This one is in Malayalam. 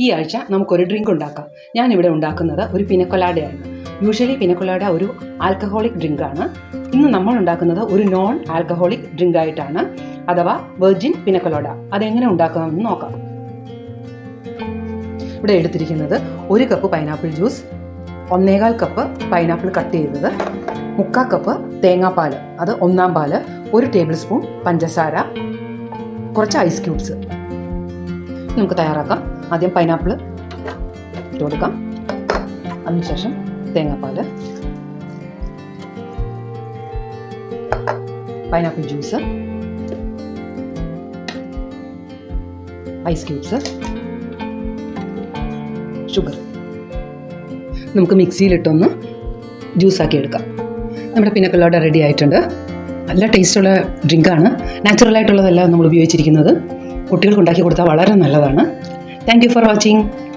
ഈ ആഴ്ച നമുക്കൊരു ഡ്രിങ്ക് ഉണ്ടാക്കാം. ഞാനിവിടെ ഉണ്ടാക്കുന്നത് ഒരു പിനക്കൊലാഡയാണ്. യൂഷ്വലി പിനക്കൊലാഡ ഒരു ആൽക്കഹോളിക് ഡ്രിങ്കാണ്. ഇന്ന് നമ്മൾ ഉണ്ടാക്കുന്നത് ഒരു നോൺ ആൽക്കഹോളിക് ഡ്രിങ്ക് ആയിട്ടാണ്, അഥവാ വെർജിൻ പിനക്കൊലാഡ. അതെങ്ങനെ ഉണ്ടാക്കാമെന്ന് നോക്കാം. ഇവിടെ എടുത്തിരിക്കുന്നത് 1 cup pineapple juice, 1.25 cup pineapple cut ചെയ്തത്, 3/4 കപ്പ് തേങ്ങാപ്പാൽ, അത് 1/4 പാല്, 1 ടേബിൾ സ്പൂൺ പഞ്ചസാര, കുറച്ച് ഐസ് ക്യൂബ്സ്. നമുക്ക് തയ്യാറാക്കാം. ആദ്യം പൈനാപ്പിൾ ഇട്ട് കൊടുക്കാം. അതിനുശേഷം തേങ്ങാപ്പാൽ, pineapple juice, ice cubes, sugar. നമുക്ക് മിക്സിയിലിട്ടൊന്ന് ജ്യൂസാക്കി എടുക്കാം. നമ്മുടെ പിനക്കൊലാഡ റെഡി ആയിട്ടുണ്ട്. നല്ല ടേസ്റ്റുള്ള ഡ്രിങ്കാണ്. നാച്ചുറലായിട്ടുള്ളതല്ല നമ്മൾ ഉപയോഗിച്ചിരിക്കുന്നത്. കുട്ടികൾക്ക് ഉണ്ടാക്കി കൊടുത്താൽ വളരെ നല്ലതാണ്. Thank you for watching.